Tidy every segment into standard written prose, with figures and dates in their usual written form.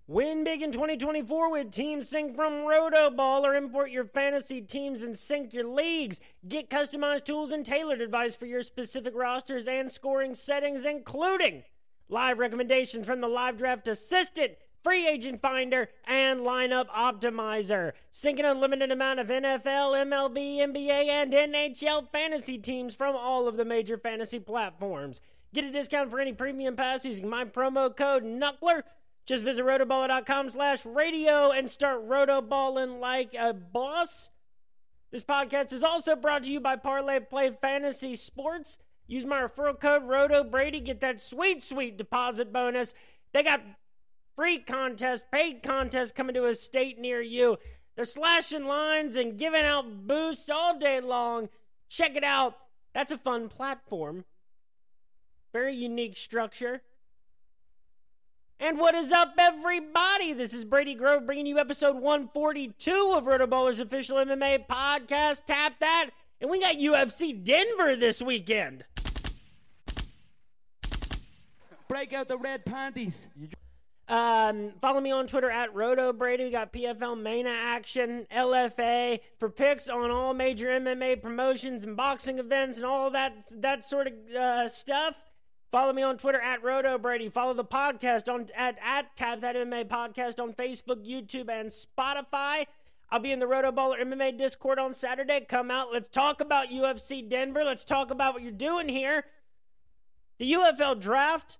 Win big in 2024 with Team Sync from RotoBall, or import your fantasy teams and sync your leagues. Get customized tools and tailored advice for your specific rosters and scoring settings, including live recommendations from the Live Draft Assistant, Free Agent Finder, and Lineup Optimizer. Sync an unlimited amount of NFL, MLB, NBA, and NHL fantasy teams from all of the major fantasy platforms. Get a discount for any premium pass using my promo code KNUCKLER. Just visit rotoballer.com/radio and start rotoballing like a boss. This podcast is also brought to you by Parlay Play Fantasy Sports. Use my referral code RotoBrady. Get that sweet, sweet deposit bonus. They got free contests, paid contests coming to a state near you. They're slashing lines and giving out boosts all day long. Check it out. That's a fun platform. Very unique structure. And what is up, everybody? This is Brady Grove bringing you episode 142 of RotoBaller's official MMA podcast. Tap that. And we got UFC Denver this weekend. Break out the red panties. Follow me on Twitter at RotoBrady. We got PFL Mania action, LFA, for picks on all major MMA promotions and boxing events and all that sort of stuff. Follow me on Twitter at RotoBrady. Follow the podcast at Tap That MMA Podcast on Facebook, YouTube, and Spotify. I'll be in the RotoBaller MMA Discord on Saturday. Come out. Let's talk about UFC Denver. Let's talk about what you're doing here. The UFL draft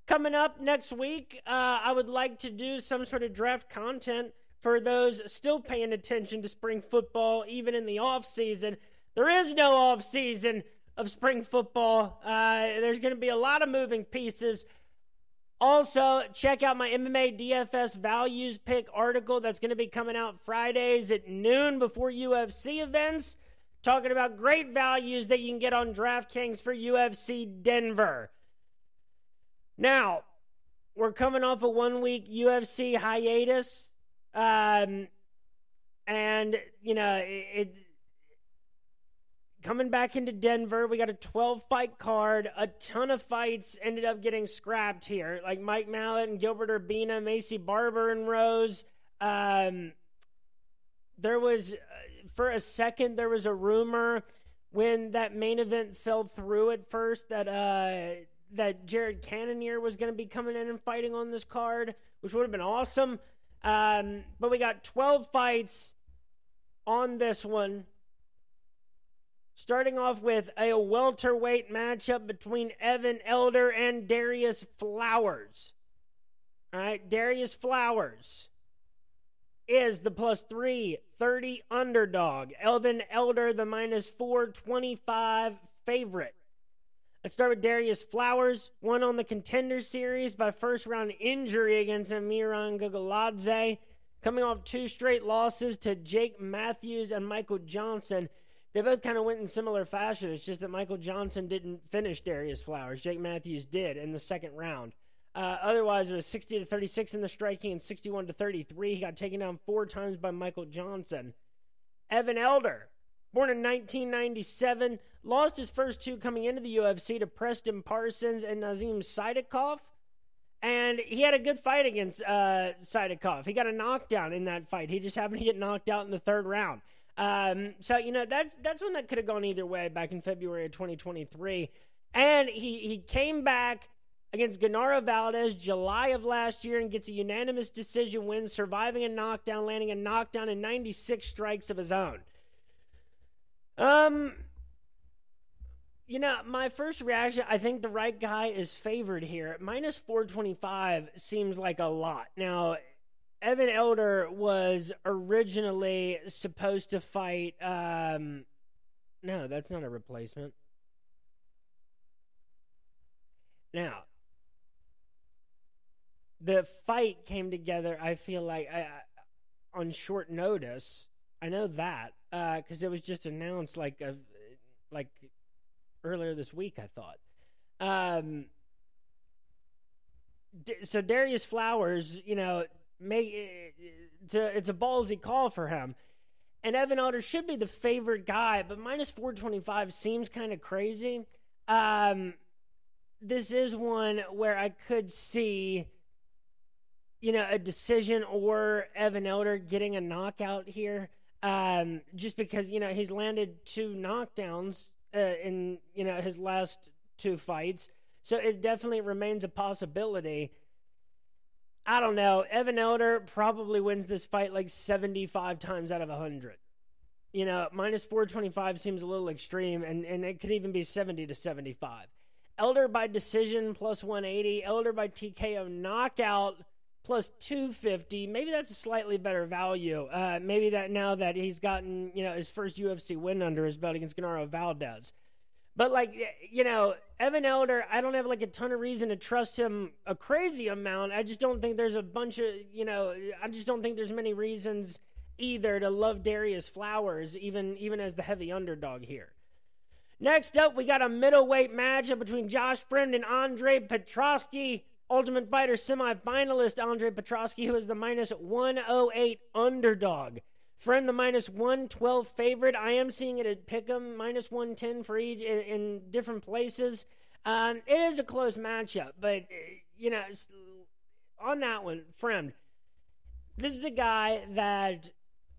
coming up next week. I would like to do some sort of draft content for those still paying attention to spring football, even in the off season. There is no off season of spring football. There's going to be a lot of moving pieces. Also, check out my MMA DFS values pick article that's going to be coming out Fridays at noon before UFC events, talking about great values that you can get on DraftKings for UFC Denver. Now, we're coming off a 1-week UFC hiatus, and, you know, coming back into Denver, we got a 12-fight card. A ton of fights ended up getting scrapped here, like Mike Mallet and Gilbert Urbina, Macy Barber and Rose. There was, for a second, there was a rumor when that main event fell through at first that Jared Cannonier was going to be coming in and fighting on this card, which would have been awesome. But we got 12 fights on this one. Starting off with a welterweight matchup between Evan Elder and Darius Flowers. All right, Darius Flowers is the plus 330 underdog. Evan Elder, the minus 425 favorite. Let's start with Darius Flowers. Won on the Contender Series by first-round injury against Amiran Gogoladze. Coming off 2 straight losses to Jake Matthews and Michael Johnson. They both kind of went in similar fashion. It's just that Michael Johnson didn't finish Darius Flowers. Jake Matthews did in the second round. Otherwise, it was 60-36 in the striking and 61-33. He got taken down 4 times by Michael Johnson. Evan Elder, born in 1997, lost his first 2 coming into the UFC to Preston Parsons and Nazim Sidikov. And he had a good fight against Sidikov. He got a knockdown in that fight. He just happened to get knocked out in the 3rd round. So, you know, that's one that could have gone either way back in February of 2023. And he came back against Genaro Valdez July of last year and gets a unanimous decision win, surviving a knockdown, landing a knockdown in 96 strikes of his own. You know, my first reaction, I think the right guy is favored here. Minus 425 seems like a lot. Now, Evan Elder was originally supposed to fight, no, that's not a replacement. Now, the fight came together, I feel like, on short notice. I know that, because it was just announced like earlier this week, I thought. So Darius Flowers, you know, it's a ballsy call for him. And Evan Elder should be the favored guy, but minus 425 seems kind of crazy. This is one where I could see a decision or Evan Elder getting a knockout here. Just because, he's landed 2 knockdowns in, his last 2 fights. So it definitely remains a possibility. I don't know. Evan Elder probably wins this fight like 75 times out of 100. Minus 425 seems a little extreme, and it could even be 70 to 75. Elder by decision plus 180. Elder by TKO knockout plus 250. Maybe that's a slightly better value. Maybe that now that he's gotten, his first UFC win under his belt against Genaro Valdez. But, Evan Elder, I don't have, a ton of reason to trust him a crazy amount. I just don't think there's a bunch of, I just don't think there's many reasons either to love Darius Flowers, even as the heavy underdog here. Next up, we got a middleweight matchup between Josh Friend and Andre Petroski. Ultimate Fighter semifinalist Andre Petroski, who is the minus 108 underdog. Friend, the minus 112 favorite. I am seeing it at Pick'em, minus 110 for each in different places. It is a close matchup, but, on that one, Friend, this is a guy that,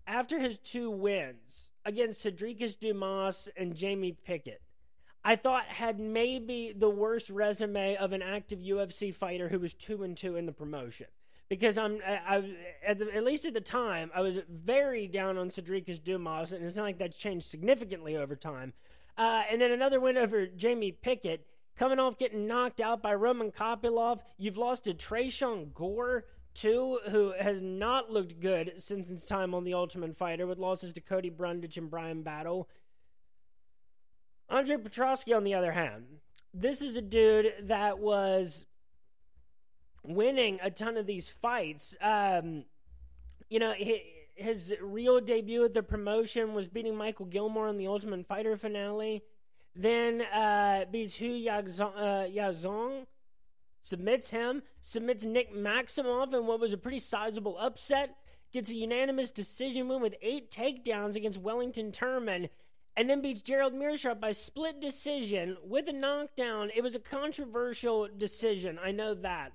after his 2 wins against Cedricus Dumas and Jamie Pickett, I thought had maybe the worst resume of an active UFC fighter who was 2-2 in the promotion. Because at least at the time, I was very down on Cedricus Dumas, and it's not like that's changed significantly over time. And then another win over Jamie Pickett, coming off getting knocked out by Roman Kopylov. You've lost to Tresean Gore, too, who has not looked good since his time on The Ultimate Fighter, with losses to Cody Brundage and Brian Battle. Andre Petroski, on the other hand, this is a dude that was winning a ton of these fights. His real debut at the promotion was beating Michael Gilmore in the Ultimate Fighter finale. Then beats Hu Yazong, submits Nick Maximoff in what was a pretty sizable upset, gets a unanimous decision win with 8 takedowns against Wellington Turman, and then beats Gerald Meerschaert by split decision with a knockdown. It was a controversial decision, I know that.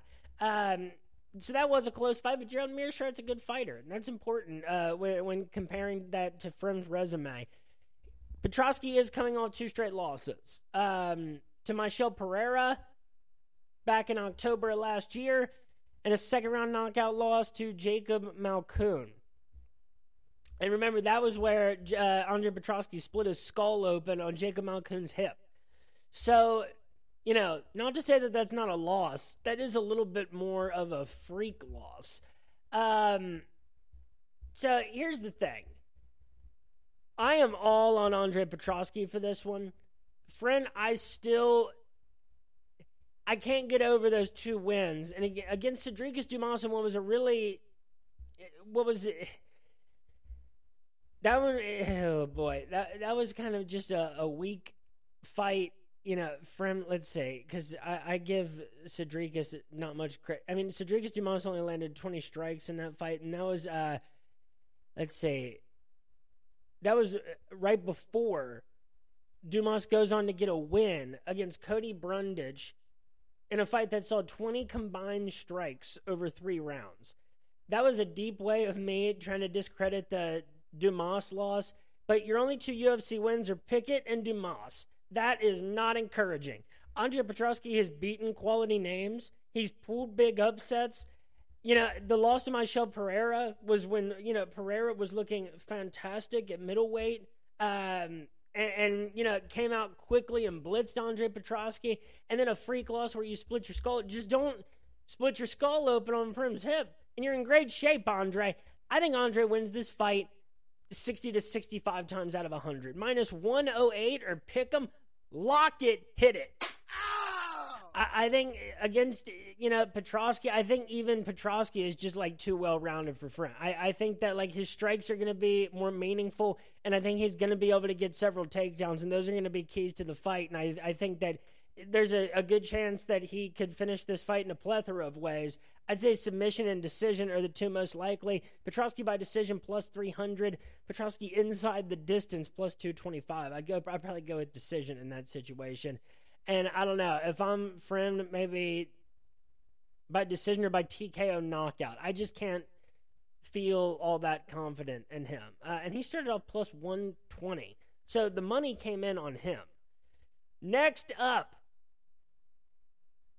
So that was a close fight, but Gerald Meerschaert's a good fighter, and that's important when comparing that to Friend's resume. Petroski is coming off 2 straight losses. To Michel Pereira back in October of last year, and a second-round knockout loss to Jacob Malkoun. And remember, that was where Andre Petroski split his skull open on Jacob Malkoun's hip. So, not to say that that's not a loss. That is a little bit more of a freak loss. So, here's the thing. I am all on Andre Petroski for this one. Friend, I can't get over those 2 wins. And against Cedricus Dumas, and that one, oh boy, that was kind of just a weak fight, Friend, let's say, because I give Cedricus not much credit. I mean, Cedricus Dumas only landed 20 strikes in that fight, and that was, let's say, that was right before Dumas goes on to get a win against Cody Brundage in a fight that saw 20 combined strikes over 3 rounds. That was a deep way of me trying to discredit the Dumas loss, but your only 2 UFC wins are Pickett and Dumas. That is not encouraging. Andre Petroski has beaten quality names. He's pulled big upsets. The loss to Michel Pereira was when, Pereira was looking fantastic at middleweight, and came out quickly and blitzed Andre Petroski, and then a freak loss where you split your skull. Just don't split your skull open on Friend's hip, and you're in great shape, Andre. I think Andre wins this fight 60 to 65 times out of 100. Minus 108 or pick 'em, lock it, hit it. I think against, Petroski, I think even Petroski is just too well-rounded for Friend. I think that his strikes are going to be more meaningful, and I think he's going to be able to get several takedowns, and those are going to be keys to the fight. And I think that there's a good chance that he could finish this fight in a plethora of ways. I'd say submission and decision are the 2 most likely. Petroski by decision plus 300. Petroski inside the distance plus 225. I'd probably go with decision in that situation. And I don't know, if I'm Friend, maybe by decision or by TKO knockout. I just can't feel all that confident in him. And he started off plus 120. So the money came in on him. Next up,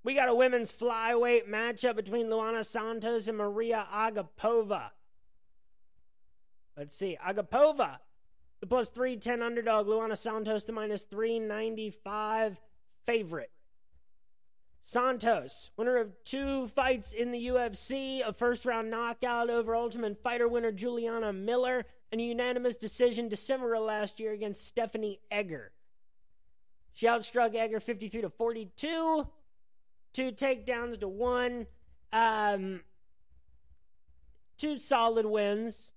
we got a women's flyweight matchup between Luana Santos and Maria Agapova. Let's see. Agapova, the plus 310 underdog. Luana Santos, the minus 395 favorite. Santos, winner of 2 fights in the UFC, a first-round knockout over Ultimate Fighter winner Juliana Miller, and a unanimous decision December of last year against Stephanie Egger. She outstruck Egger 53-42, 2 takedowns to 1. 2 solid wins.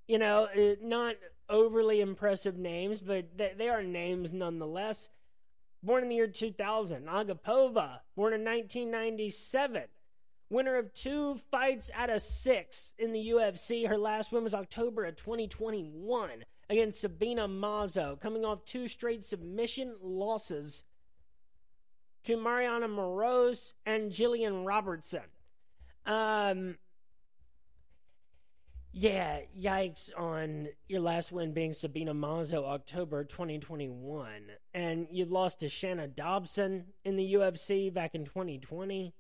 You know, not overly impressive names, but they are names nonetheless. Born in the year 2000, Agapova, born in 1997. Winner of 2 fights out of 6 in the UFC. Her last win was October of 2021 against Sabina Mazo, coming off 2 straight submission losses to Mariana Moroz and Jillian Robertson. Yeah, yikes on your last win being Sabina Mazo, October 2021. And you lost to Shanna Dobson in the UFC back in 2020.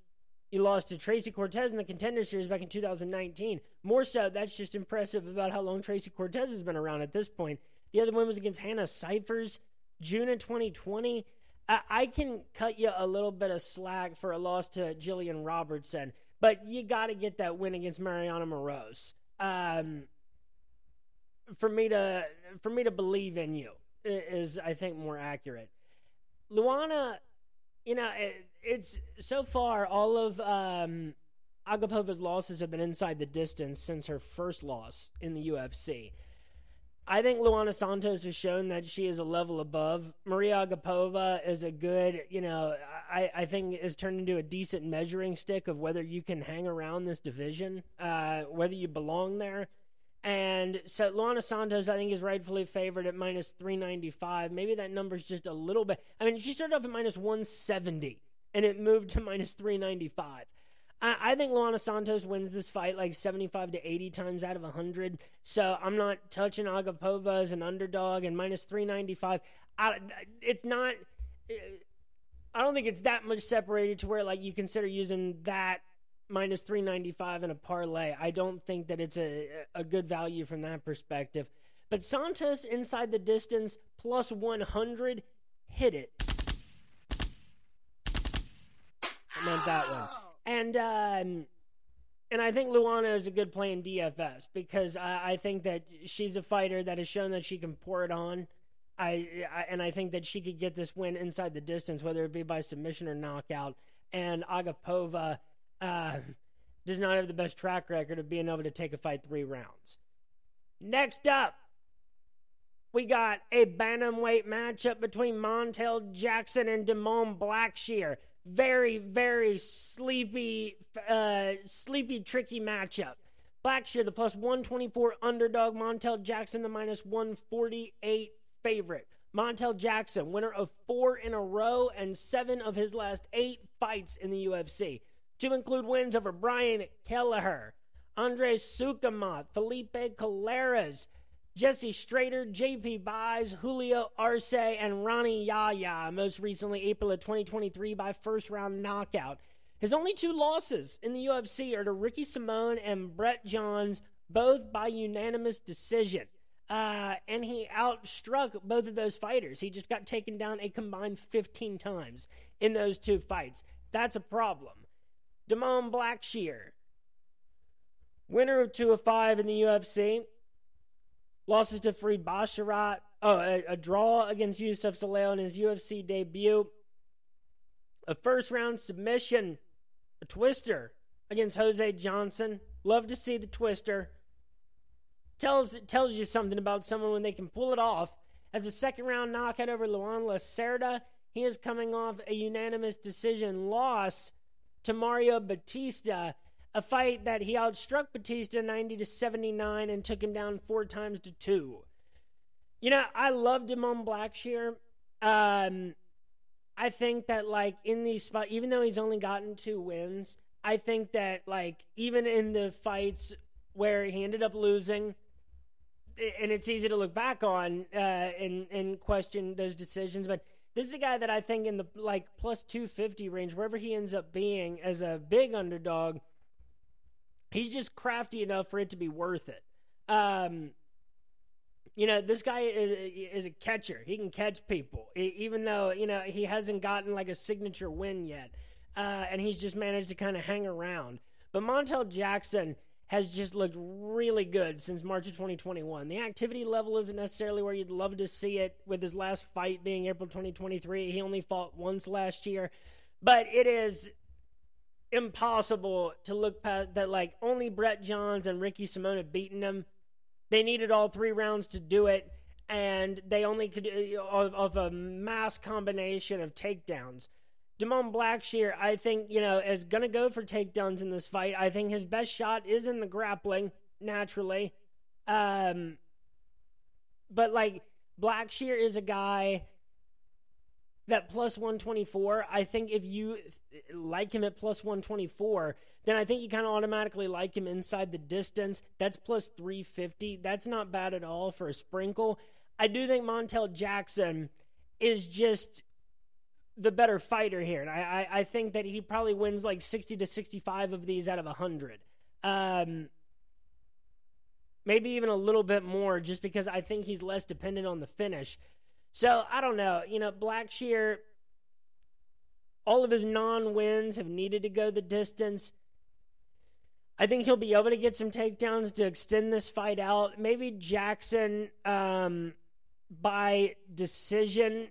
You lost to Tracy Cortez in the Contender Series back in 2019. More so, that's just impressive about how long Tracy Cortez has been around at this point. The other win was against Hannah Cyphers, June of 2020. I can cut you a little bit of slack for a loss to Jillian Robertson, but you got to get that win against Mariana Moroz. For me to believe in you is, I think, more accurate. Luana, you know, it's so far all of Agapova's losses have been inside the distance since her first loss in the UFC. I think Luana Santos has shown that she is a level above. Maria Agapova is a good, you know, I think is turned into a decent measuring stick of whether you can hang around this division, whether you belong there. And so Luana Santos, I think, is rightfully favored at minus 395. Maybe that number's just a little bit. I mean, she started off at minus 170, and it moved to minus 395. I think Luana Santos wins this fight like 75 to 80 times out of 100. So I'm not touching Agapova as an underdog, and minus 395. It's not. I don't think it's that much separated to where like you consider using that minus 395 in a parlay. I don't think that it's a good value from that perspective. But Santos inside the distance plus 100, hit it. I meant that one. And I think Luana is a good play in DFS because I think that she's a fighter that has shown that she can pour it on. And I think that she could get this win inside the distance, whether it be by submission or knockout. And Agapova does not have the best track record of being able to take a fight 3 rounds. Next up, we got a bantamweight matchup between Montel Jackson and Damon Blackshear. Very, very sleepy, tricky matchup. Blackshear, the plus 124 underdog. Montel Jackson, the minus 148 favorite. Montel Jackson, winner of 4 in a row and 7 of his last 8 fights in the UFC. To include wins over Brian Kelleher, Andres Sukamat, Felipe Colares, Jesse Strader, JP Buys, Julio Arce, and Ronnie Yaya, most recently April of 2023 by first-round knockout. His only 2 losses in the UFC are to Ricky Simone and Brett Johns, both by unanimous decision. And he outstruck both of those fighters. He just got taken down a combined 15 times in those 2 fights. That's a problem. Damon Blackshear, winner of 2 of 5 in the UFC. Losses to Farid Basharat. A draw against Yusuf Saleo in his UFC debut. A first-round submission. A twister against Jose Johnson. Love to see the twister. Tells you something about someone when they can pull it off. As a second-round knockout over Luan Lacerda, he is coming off a unanimous decision loss to Mario Batista. A fight that he outstruck Batista 90-79 and took him down 4 times to 2. You know, I love Damon Blackshear. I think that, like, in these spots, even though he's only gotten 2 wins, I think that, like, even in the fights where he ended up losing, and it's easy to look back on and question those decisions, but this is a guy that I think in the, like, plus 250 range, wherever he ends up being as a big underdog, he's just crafty enough for it to be worth it. This guy is a catcher. He can catch people, even though, he hasn't gotten, like, a signature win yet. And he's just managed to kind of hang around. But Montel Jackson has just looked really good since March of 2021. The activity level isn't necessarily where you'd love to see it, with his last fight being April 2023. He only fought once last year. But it is impossible to look past that, like, only Brett Johns and Ricky Simone have beaten him. They needed all 3 rounds to do it, and they only could of a mass combination of takedowns. Damon Blackshear, I think, is going to go for takedowns in this fight. I think his best shot is in the grappling, naturally. But, like, Blackshear is a guy that plus 124, I think if you like him at plus 124, then I think you kind of automatically like him inside the distance. That's plus 350. That's not bad at all for a sprinkle. I do think Montel Jackson is just the better fighter here. And I think that he probably wins like 60 to 65 of these out of 100. Maybe even a little bit more, just because I think he's less dependent on the finish. So, I don't know. Blackshear, all of his non-wins have needed to go the distance. I think he'll be able to get some takedowns to extend this fight out. Maybe Jackson by decision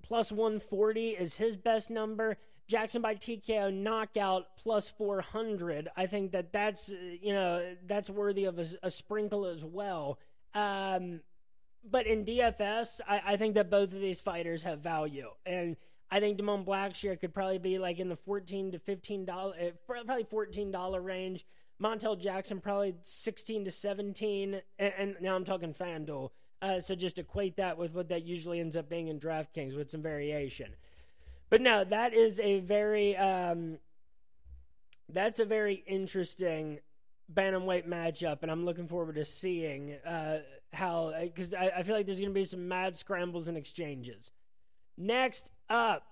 plus 140 is his best number. Jackson by TKO knockout plus 400. I think that's worthy of a sprinkle as well. But in DFS, I think that both of these fighters have value. And I think Damon Blackshear could probably be like in the $14 to $15, probably $14 range. Montel Jackson probably 16 to 17. And now I'm talking FanDuel. So just equate that with what that usually ends up being in DraftKings with some variation. But no, that is a very interesting bantamweight matchup, and I'm looking forward to seeing how, because I feel like there's going to be some mad scrambles and exchanges. Next up,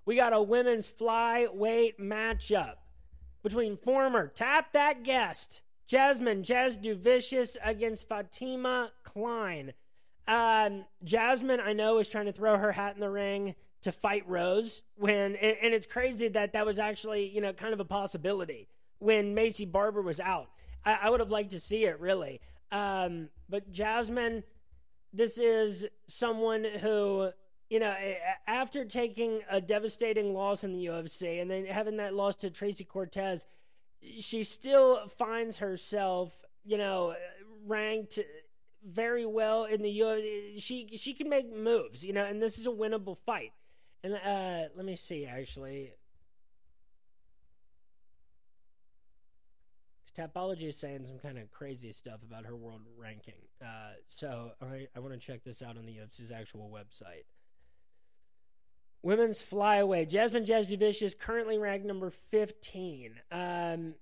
we got a women's flyweight matchup between former Tap That Guest Jasmine Jazz Duvicious against Fatima Klein. Jasmine, I know, is trying to throw her hat in the ring to fight Rose and it's crazy that was actually, kind of a possibility when Macy Barber was out. I would have liked to see it, really. But Jasmine, this is someone who, after taking a devastating loss in the UFC and then having that loss to Tracy Cortez, she still finds herself, ranked very well in the UFC. She can make moves, and this is a winnable fight. And let me see, actually. Tapology is saying some kind of crazy stuff about her world ranking. So I want to check this out on the UFC's actual website. Women's flyweight. Jasmine Jazz Duvicious currently ranked number 15. The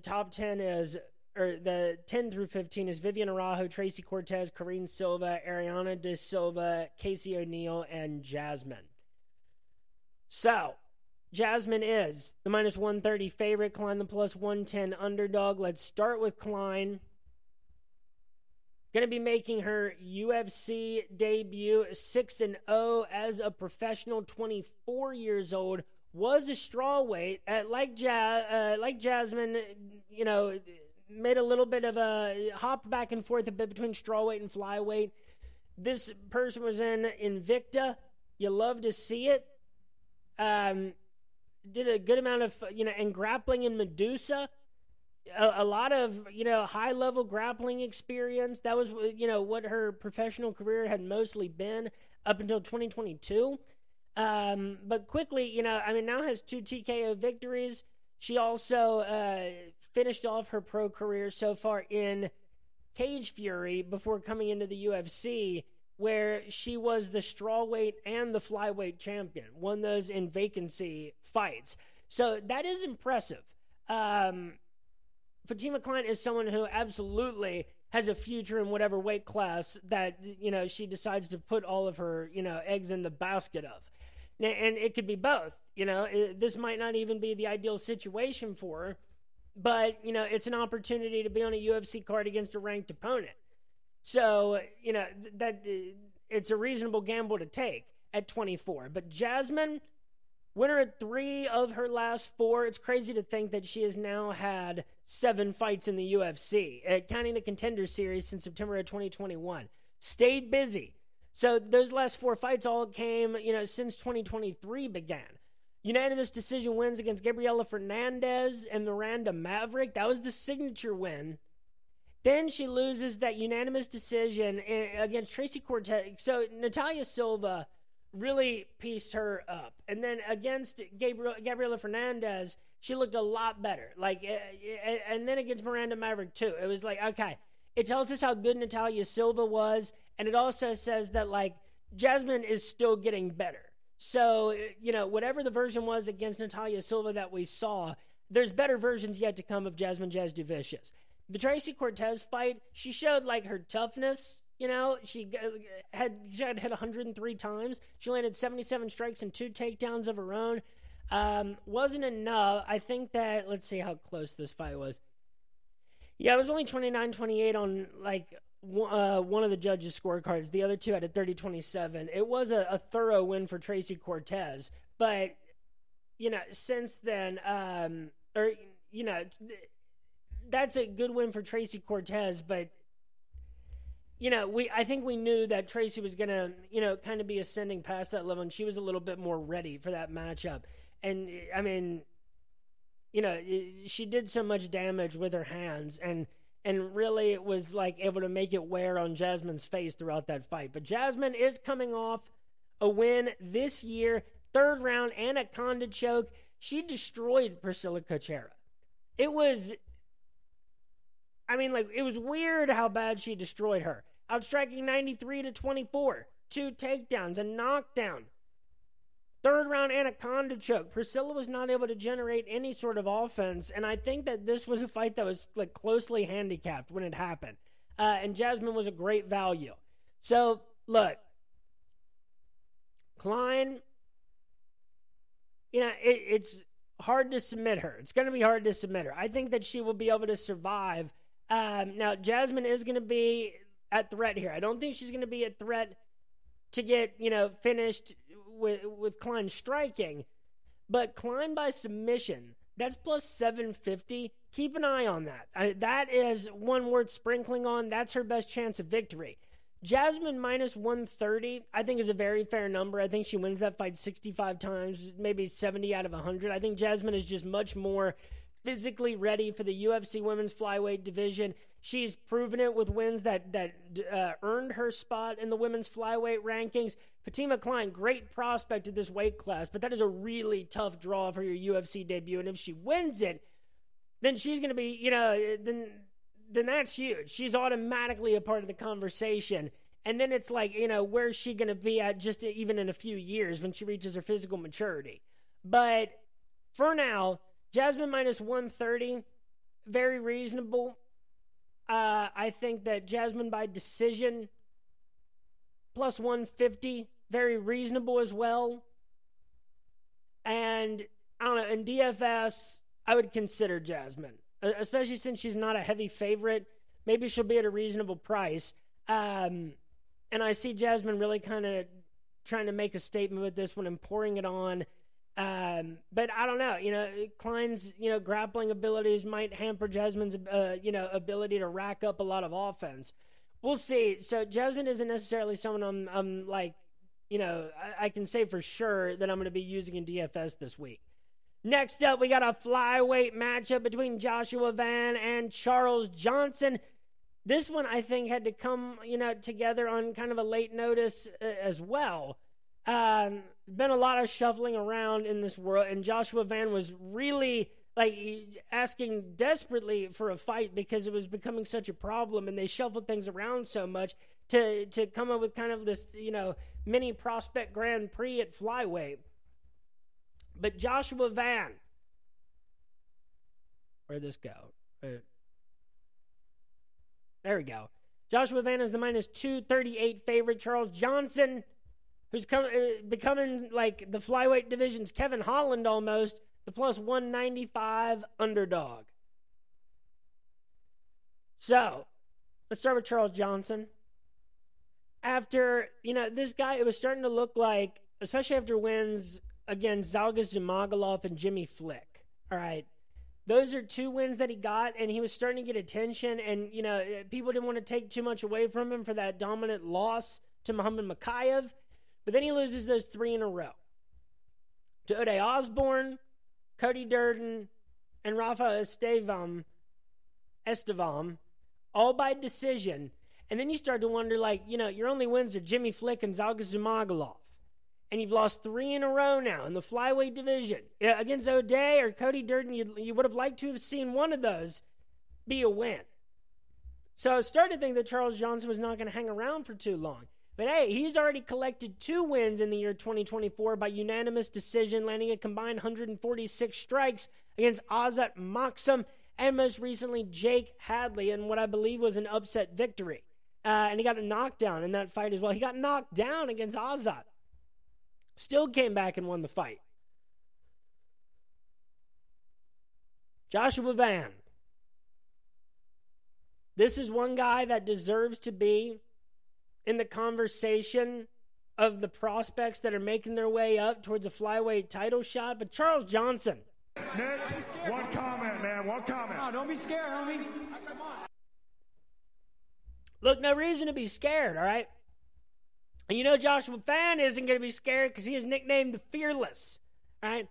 top 10 is, or the 10 through 15 is Vivian Araujo, Tracy Cortez, Karine Silva, Ariana De Silva, Casey O'Neill, and Jasmine. So, Jasmine is the minus 130 favorite, Klein the plus 110 underdog. Let's start with Klein. Going to be making her UFC debut, 6-0 as a professional, 24 years old. Was a strawweight, like Jasmine, made a little bit of a hop back and forth a bit between strawweight and flyweight. This person was in Invicta. You love to see it. Did a good amount of, and grappling in Medusa. A lot of, high-level grappling experience. That was, what her professional career had mostly been up until 2022. But quickly, now has 2 TKO victories. She also finished off her pro career so far in Cage Fury before coming into the UFC, where she was the strawweight and the flyweight champion. Won those in vacancy fights. So that is impressive. Fatima Klein is someone who absolutely has a future in whatever weight class that, she decides to put all of her, eggs in the basket of. And it could be both. This might not even be the ideal situation for her, but, it's an opportunity to be on a UFC card against a ranked opponent. So, that it's a reasonable gamble to take at 24. But Jasmine, winner at 3 of her last 4. It's crazy to think that she has now had 7 fights in the UFC, counting the Contender Series since September of 2021. Stayed busy. So those last 4 fights all came, since 2023 began. Unanimous decision wins against Gabriela Fernandez and Miranda Maverick. That was the signature win. Then she loses that unanimous decision against Tracy Cortez. So Natalia Silva really pieced her up. And then against Gabriela Fernandez, she looked a lot better. And then against Miranda Maverick, too. It was like, okay, it tells us how good Natalia Silva was, and it also says that, Jasmine is still getting better. So, whatever the version was against Natalia Silva that we saw, there's better versions yet to come of Jasmine Jasudavicius. The Tracy Cortez fight, she showed, her toughness. She had hit 103 times. She landed 77 strikes and 2 takedowns of her own. Wasn't enough. I think that, let's see how close this fight was. Yeah, it was only 29-28 on, one of the judges' scorecards. The other 2 had a 30-27. It was a thorough win for Tracy Cortez. But, since then, that's a good win for Tracy Cortez, but I think we knew that Tracy was going to, kind of be ascending past that level, and she was a little bit more ready for that matchup. And, I mean, she did so much damage with her hands, and really it was, able to make it wear on Jasmine's face throughout that fight. But Jasmine is coming off a win this year, 3rd round anaconda choke. She destroyed Priscilla Cochera. It was weird how bad she destroyed her. Outstriking 93-24. 2 takedowns, a knockdown. 3rd round anaconda choke. Priscilla was not able to generate any sort of offense, and I think that this was a fight that was closely handicapped when it happened. And Jasmine was a great value. So, look. Klein, it's hard to submit her. It's going to be hard to submit her. I think that she will be able to survive. Now, Jasmine is going to be at threat here. I don't think she's going to be at threat to get, finished with Klein striking. But Klein by submission, that's plus 750. Keep an eye on that. That is one worth sprinkling on. That's her best chance of victory. Jasmine minus 130, I think, is a very fair number. I think she wins that fight 65 times, maybe 70 out of 100. I think Jasmine is just much more physically ready for the UFC women's flyweight division. She's proven it with wins that earned her spot in the women's flyweight rankings. Fatima Klein, great prospect at this weight class, but that is a really tough draw for your UFC debut. And if she wins it, then she's going to be, then that's huge. She's automatically a part of the conversation. And then it's where's she going to be at just even in a few years when she reaches her physical maturity? But for now, Jasmine minus 130, very reasonable. I think that Jasmine by decision plus 150, very reasonable as well. And I don't know, in DFS, I would consider Jasmine, especially since she's not a heavy favorite. Maybe she'll be at a reasonable price. And I see Jasmine really kind of trying to make a statement with this one and pouring it on. But I don't know, Klein's, grappling abilities might hamper Jasmine's, ability to rack up a lot of offense. We'll see. So Jasmine isn't necessarily someone I can say for sure that I'm going to be using in DFS this week. Next up, we got a flyweight matchup between Joshua Van and Charles Johnson. This one, I think, had to come, together on kind of a late notice as well. Been a lot of shuffling around in this world, and Joshua Van was really asking desperately for a fight because it was becoming such a problem, and they shuffled things around so much to come up with kind of this, mini prospect Grand Prix at flyweight. But Joshua Van, Where'd this go? There we go. Joshua Vann is the minus 238 favorite. Charles Johnson, who's becoming like the flyweight division's Kevin Holland almost, the plus 195 underdog. So, let's start with Charles Johnson. After, this guy, it was starting to look like, especially after wins against Zhalgas Zhumagulov and Jimmy Flick. All right. Those are 2 wins that he got, and he was starting to get attention, and, people didn't want to take too much away from him for that dominant loss to Muhammad Makayev. But then he loses those 3 in a row. To Uday Osborne, Cody Durden, and Rafa Estevam, all by decision. And then you start to wonder, your only wins are Jimmy Flick and Zhalgas Zhumagulov. And you've lost 3 in a row now in the flyweight division. Against Uday or Cody Durden, you would have liked to have seen one of those be a win. So I started to think that Charles Johnson was not going to hang around for too long. But hey, he's already collected 2 wins in the year 2024 by unanimous decision, landing a combined 146 strikes against Azat Maksum and most recently Jake Hadley in what I believe was an upset victory. And he got a knockdown in that fight as well. He got knocked down against Azat. Still came back and won the fight. Joshua Vann. This is one guy that deserves to be in the conversation of the prospects that are making their way up towards a flyweight title shot. But Charles Johnson. Nick, one comment, man. One comment. No, don't be scared, homie. Come on. Look, no reason to be scared, all right? And Joshua Vann isn't going to be scared because he is nicknamed the Fearless, all right?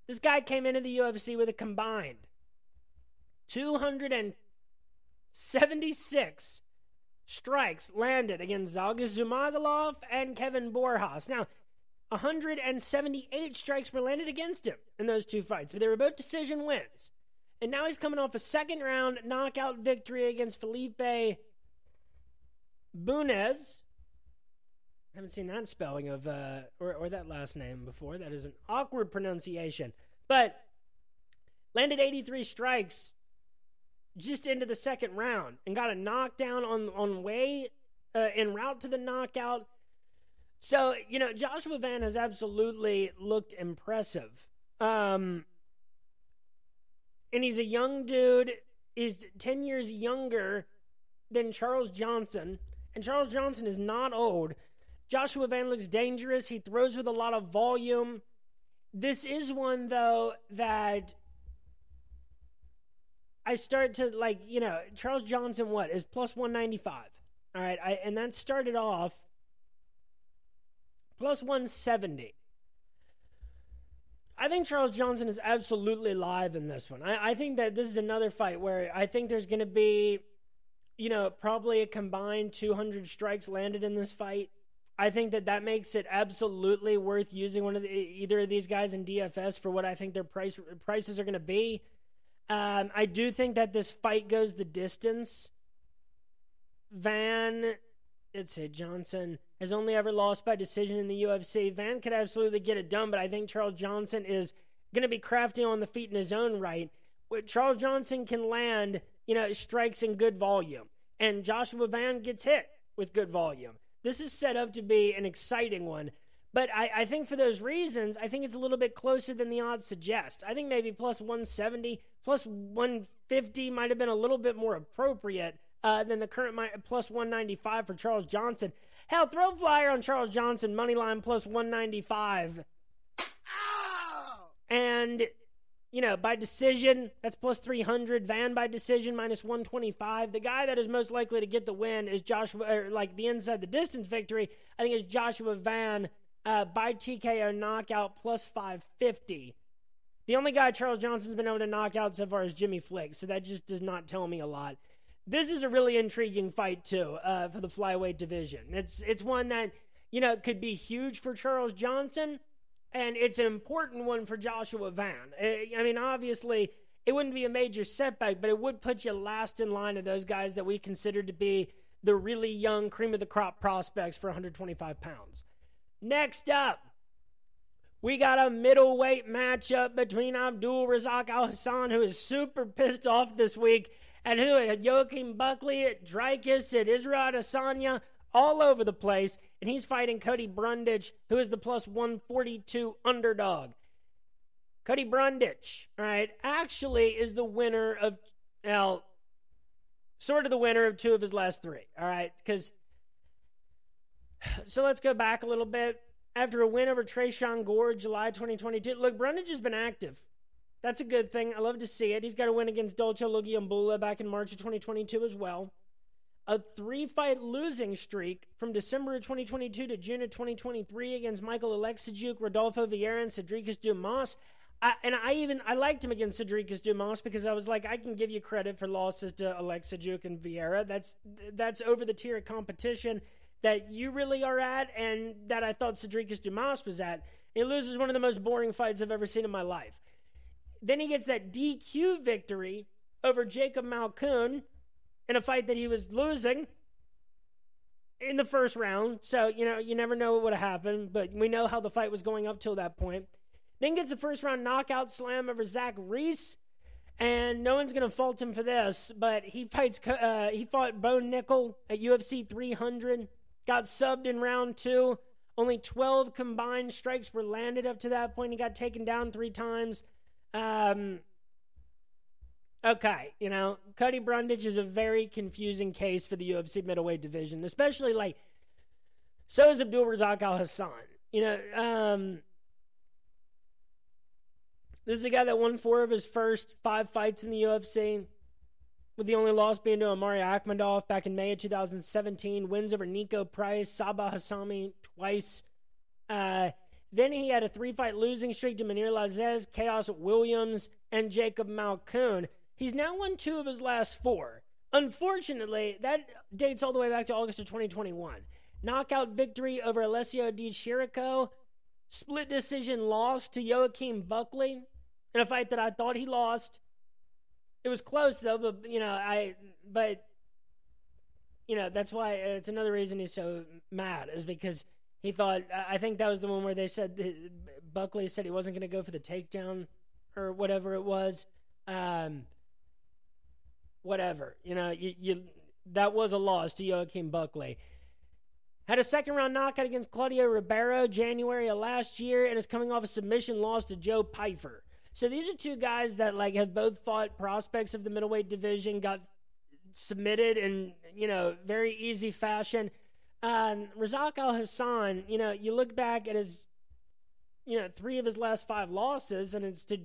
This guy came into the UFC with a combined 276 strikes landed against Zhalgas Zhumagulov and Kevin Borjas. Now, 178 strikes were landed against him in those 2 fights, but they were both decision wins. And now he's coming off a second-round knockout victory against Felipe Bunez. I haven't seen that spelling of, or that last name before. That is an awkward pronunciation. But landed 83 strikes just into the second round and got a knockdown on way en route to the knockout. So, Joshua Vann has absolutely looked impressive. And he's a young dude. He's 10 years younger than Charles Johnson. And Charles Johnson is not old. Joshua Vann looks dangerous. He throws with a lot of volume. This is one, though, that I start to, Charles Johnson, is plus 195. All right, and that started off plus 170. I think Charles Johnson is absolutely live in this one. I think that this is another fight where I think there's going to be, probably a combined 200 strikes landed in this fight. I think that makes it absolutely worth using either of these guys in DFS for what I think their prices are going to be. I do think that this fight goes the distance. Johnson has only ever lost by decision in the UFC. Vann could absolutely get it done, but I think Charles Johnson is going to be crafty on the feet in his own right. Charles Johnson can land, strikes in good volume, and Joshua Vann gets hit with good volume. This is set up to be an exciting one, but I think for those reasons, I think it's a little bit closer than the odds suggest. I think maybe plus 170, plus 150 might have been a little bit more appropriate than the current plus 195 for Charles Johnson. Hell, throw flyer on Charles Johnson, money line plus 195. Ow! And, by decision, that's plus 300. Vann by decision, minus 125. The guy that is most likely to get the win is the inside the distance victory, I think is Joshua Vann by TKO knockout, plus 550. The only guy Charles Johnson's been able to knock out so far is Jimmy Flick, so that just does not tell me a lot. This is a really intriguing fight, too, for the flyweight division. It's one that, could be huge for Charles Johnson, and it's an important one for Joshua Vann. Obviously, it wouldn't be a major setback, but it would put you last in line of those guys that we consider to be the really young cream of the crop prospects for 125 pounds. Next up, We got a middleweight matchup between Abdul Razak Al Hassan, who is super pissed off this week, and who at Joaquin Buckley, at Dreykus, at Israel Adesanya, all over the place. And he's fighting Cody Brundage, who is the plus 142 underdog. Cody Brundage, all right, actually is the winner of, well, sort of the winner of 2 of his last 3, all right? So let's go back a little bit. After a win over Tresean Gore, July 2022, look, Brundage has been active. That's a good thing. I love to see it. He's got a win against Dolce Lugiambula back in March of 2022 as well. A 3-fight losing streak from December of 2022 to June of 2023 against Michael Alexijuk, Rodolfo Vieira, and Cedricus Dumas. I liked him against Cedricus Dumas because I was like, I can give you credit for losses to Alexijuk and Vieira. That's over the tier of competition that you really are at, and that I thought Cedricus Dumas was at. He loses one of the most boring fights I've ever seen in my life. Then he gets that DQ victory over Jacob Malkoun in a fight that he was losing in the first round. So, you never know what would have happened, but we know how the fight was going up till that point. Then gets a first-round knockout slam over Zach Reese, and no one's going to fault him for this, but he fought Bo Nickel at UFC 300, got subbed in round 2. Only 12 combined strikes were landed up to that point. He got taken down 3 times. Okay, Cody Brundage is a very confusing case for the UFC middleweight division, especially, so is Abdul Razak Al Hassan. This is a guy that won 4 of his first 5 fights in the UFC, with the only loss being to Amari Akhmadov back in May of 2017. Wins over Nico Price, Sabah Hassami twice. Then he had a 3-fight losing streak to Manir Lazez, Chaos Williams, and Jacob Malkoun. He's now won 2 of his last 4. Unfortunately, that dates all the way back to August of 2021. Knockout victory over Alessio Di Chirico. Split decision loss to Joaquin Buckley in a fight that I thought he lost. It was close, though, but, that's why it's another reason he's so mad, is because he thought, I think that was the one where they said, Buckley said he wasn't going to go for the takedown or whatever it was. Whatever. That was a loss to Joaquin Buckley. Had a second-round knockout against Claudio Ribeiro January of last year, and is coming off a submission loss to Joe Pyfer. So these are 2 guys that have both fought prospects of the middleweight division, got submitted in very easy fashion. Razak Al Hassan, you look back at his 3 of his last 5 losses, and it's to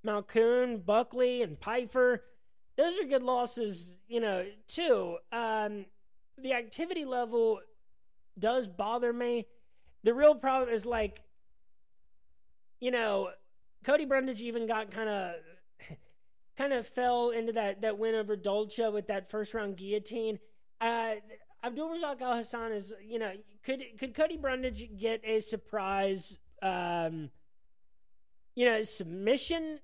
Malkoun, Buckley, and Pyfer. Those are good losses, too. The activity level does bother me. The real problem is Cody Brundage even got kind of fell into that win over Dolce with that first round guillotine. Abdul Razak Al Hassan is, could Cody Brundage get a surprise, submission?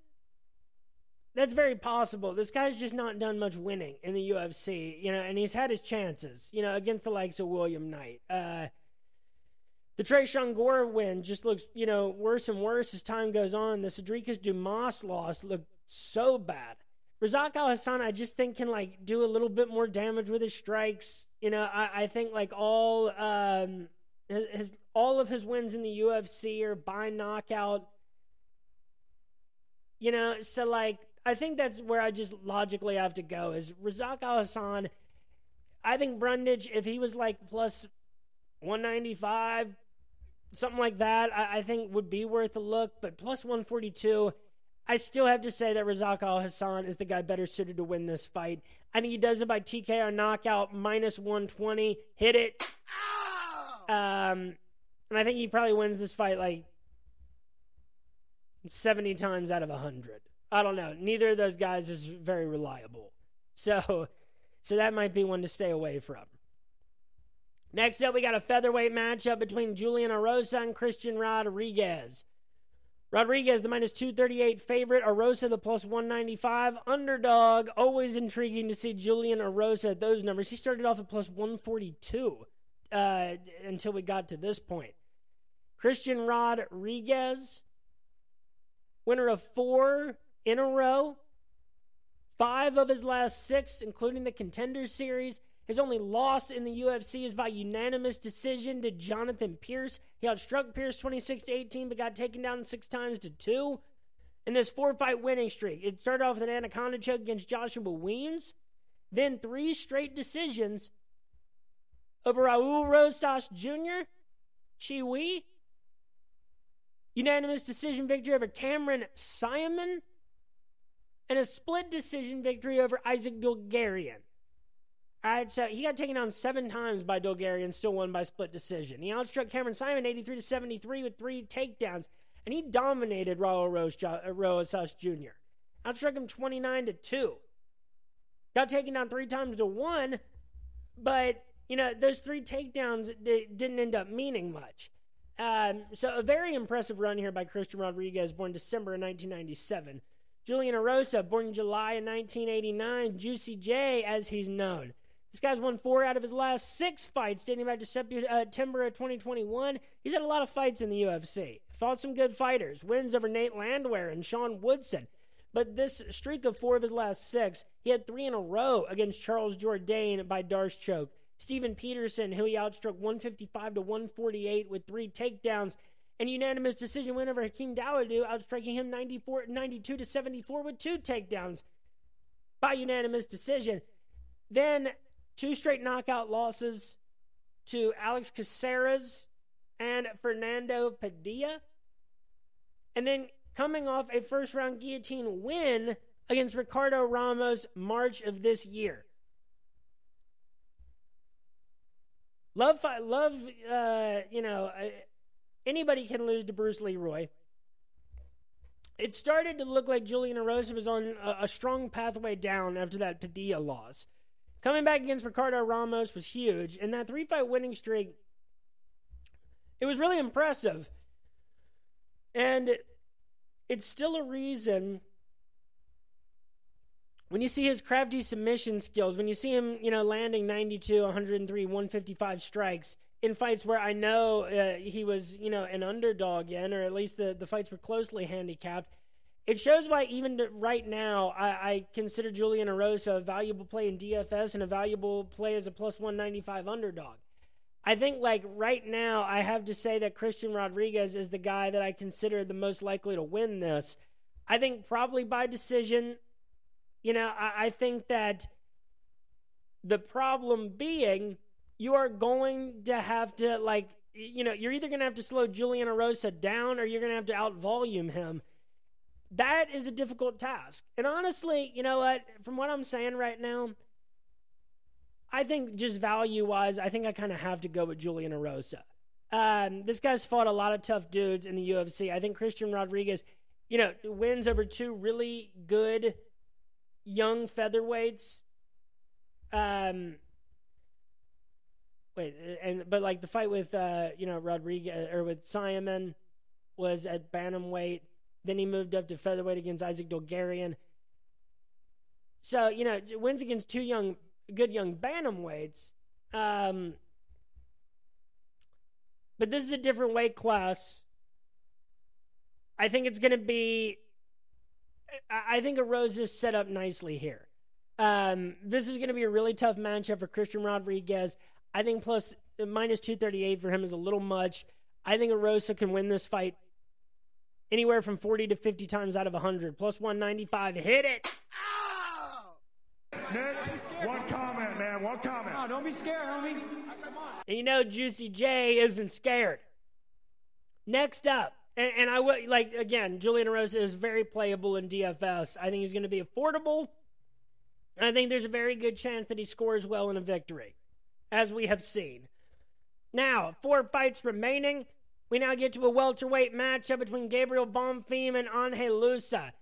That's very possible. This guy's just not done much winning in the UFC, and he's had his chances, against the likes of William Knight. The Tresean Gore win just looks, worse and worse as time goes on. The Cedricus Dumas loss looked so bad. Razak Al Hassan, I just think, can, do a little bit more damage with his strikes. I think, all of his wins in the UFC are by knockout. So, I think that's where I just logically have to go, is Razak Al Hassan. I think Brundage, if he was plus 195, something like that, I think would be worth a look. But plus 142, I still have to say that Razak Al Hassan is the guy better suited to win this fight. I think he does it by TKO knockout, minus 120. Hit it. And I think he probably wins this fight 70 times out of 100. I don't know. Neither of those guys is very reliable. So that might be one to stay away from. Next up, we got a featherweight matchup between Julian Erosa and Christian Rodriguez. Rodriguez, the minus 238 favorite. Erosa, the plus 195 underdog. Always intriguing to see Julian Erosa at those numbers. He started off at plus 142 until we got to this point. Christian Rodriguez, winner of 4 in a row, 5 of his last 6, including the Contender Series. His only loss in the UFC is by unanimous decision to Jonathan Pierce. He outstruck Pierce 26-18, but got taken down 6 times to 2. In this 4-fight winning streak, it started off with an anaconda choke against Joshua Weems, then 3 straight decisions over Raul Rosas Jr., Chiwi, unanimous decision victory over Cameron Simon, and a split decision victory over Isaac Dulgarian. All right, so he got taken down 7 times by Dulgarian, still won by split decision. He outstruck Cameron Simon 83-73 with 3 takedowns, and he dominated Raul Rosas Jr. Outstruck him 29-2. Got taken down 3 times to 1, but, those 3 takedowns didn't end up meaning much. So a very impressive run here by Christian Rodriguez, born December of 1997. Julian Erosa, born July of 1989. Juicy J, as he's known. This guy's won 4 out of his last 6 fights, dating back to September of 2021. He's had a lot of fights in the UFC. Fought some good fighters. Wins over Nate Landwehr and Sean Woodson. But this streak of 4 of his last 6, he had 3 in a row against Charles Jourdain by Darce choke. Steven Peterson, who he outstruck 155-148 with 3 takedowns, and unanimous decision win over Hakeem Dawodu, outstriking him 92-74 with 2 takedowns by unanimous decision. Then 2 straight knockout losses to Alex Caceres and Fernando Padilla. And then coming off a first-round guillotine win against Ricardo Ramos March of this year. Anybody can lose to Bruce Leroy. It started to look like Julian Erosa was on a strong pathway down after that Padilla loss. Coming back against Ricardo Ramos was huge, and that 3-fight winning streak, it was really impressive. And it's still a reason, when you see his crafty submission skills, when you see him, landing 92, 103, 155 strikes in fights where I know he was, an underdog in, or at least the fights were closely handicapped, it shows why even right now I consider Julian Erosa a valuable play in DFS and a valuable play as a plus 195 underdog. I think right now I have to say that Christian Rodriguez is the guy that I consider the most likely to win this. I think probably by decision. I think that the problem being you are going to have to you're either going to have to slow Julian Erosa down or you're going to have to out-volume him. That is a difficult task. And honestly, you know what? From what I'm saying right now, I think just value-wise, I think I kind of have to go with Julian Erosa. This guy's fought a lot of tough dudes in the UFC. I think Christian Rodriguez, wins over 2 really good young featherweights. But the fight with Rodriguez or with Simon was at bantamweight. Then he moved up to featherweight against Isaac Dulgarian. So, wins against 2 good young bantamweights. But this is a different weight class. I think it's going to be... I think Erosa's set up nicely here. This is going to be a really tough matchup for Christian Rodriguez. I think minus 238 for him is a little much. I think Erosa can win this fight anywhere from 40 to 50 times out of 100. Plus 195. Hit it! Nick, one comment, man. One comment. No, don't be scared, homie. Come on. And Juicy J isn't scared. Next up, and I would, again, Julian Erosa is very playable in DFS. I think he's going to be affordable. And I think there's a very good chance that he scores well in a victory, as we have seen. Now, 4 fights remaining. We now get to a welterweight matchup between Gabriel Bonfim and Angel Loosa.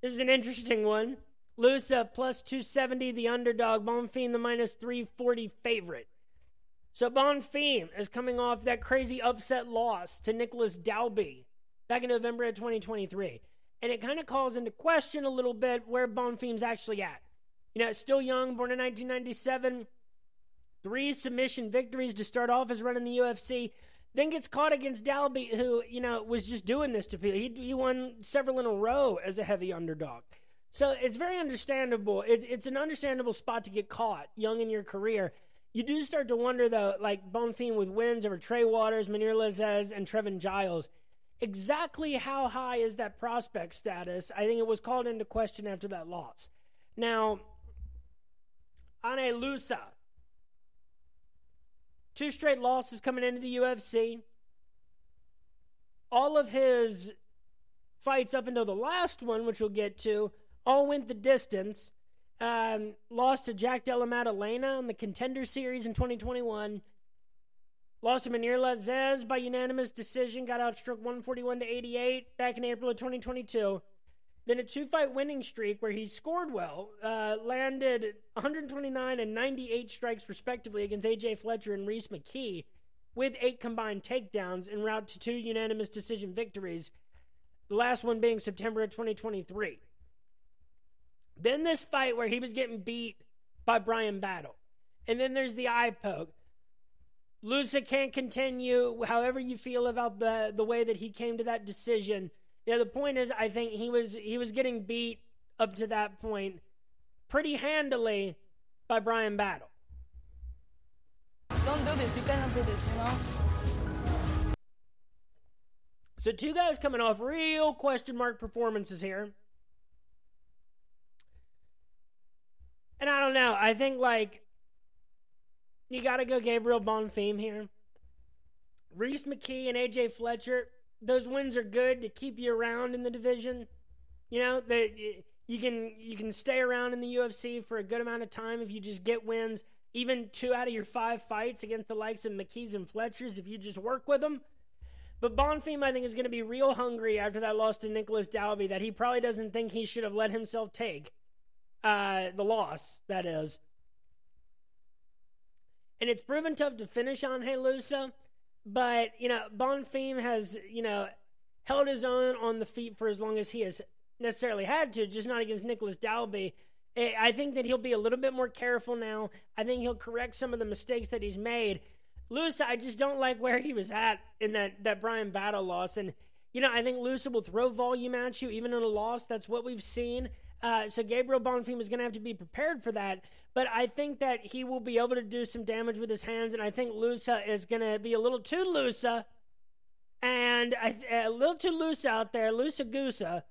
This is an interesting one. Loosa plus 270, the underdog. Bonfim, the minus 340 favorite. So Bonfim is coming off that crazy upset loss to Nicholas Dalby back in November of 2023. And it kind of calls into question a little bit where Bonfim's actually at. Still young, born in 1997. 3 submission victories to start off his run in the UFC. then gets caught against Dalby, who, was just doing this to people. He won several in a row as a heavy underdog. So it's very understandable. It's an understandable spot to get caught young in your career. You do start to wonder, though, like Bonfim with wins over Trey Waters, Manir Lazez, and Trevin Giles. Exactly how high is that prospect status? I think it was called into question after that loss. Now, Ane Loosa, 2 straight losses coming into the UFC. All of his fights up until the last one, which we'll get to, all went the distance. Lost to Jack Della Maddalena in the Contender Series in 2021. Lost to Manir Lazez by unanimous decision. Got outstruck 141-88 back in April of 2022. Then a 2-fight winning streak where he scored well. Landed 129 and 98 strikes respectively against A.J. Fletcher and Reese McKee, with 8 combined takedowns en route to 2 unanimous decision victories. The last one being September of 2023. Then this fight where he was getting beat by Brian Battle. And then there's the eye poke. Loosa can't continue, however you feel about the way that he came to that decision. Yeah, the point is, I think he was getting beat up to that point pretty handily by Brian Battle. Don't do this. You cannot do this, So 2 guys coming off real question mark performances here. And I don't know. I think, you got to go Gabriel Bonfim here. Reese McKee and A.J. Fletcher, those wins are good to keep you around in the division. You can stay around in the UFC for a good amount of time if you just get wins. Even 2 out of your 5 fights against the likes of McKee's and Fletcher's if you just work with them. But Bonfim, I think, is going to be real hungry after that loss to Nicholas Dalby that he probably doesn't think he should have let himself take. The loss, that is. And it's proven tough to finish on Loosa, but, Bonfim has, held his own on the feet for as long as he has necessarily had to, just not against Nicholas Dalby. I think that he'll be a little bit more careful now. I think he'll correct some of the mistakes that he's made. Loosa, I just don't like where he was at in that Brian Battle loss. And, I think Loosa will throw volume at you, even in a loss. That's what we've seen. So Gabriel Bonfim is going to have to be prepared for that. But I think that he will be able to do some damage with his hands, and I think Loosa is going to be a little too Loosa, and a little too loose out there, Loosa-goosa,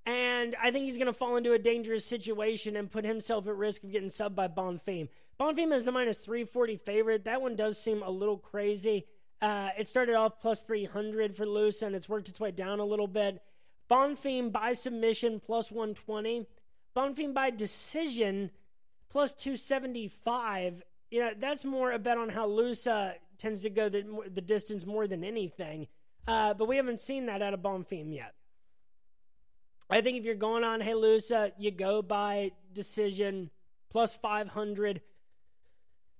and I think he's going to fall into a dangerous situation and put himself at risk of getting subbed by Bonfim. Bonfim is the minus 340 favorite. That one does seem a little crazy. It started off plus 300 for Loosa, and it's worked its way down a little bit. Bonfim by submission, plus 120. Bonfim by decision, plus 275. That's more a bet on how Loosa tends to go the distance more than anything. But we haven't seen that out of Bonfim yet. I think if you're going on Loosa, you go by decision, plus 500.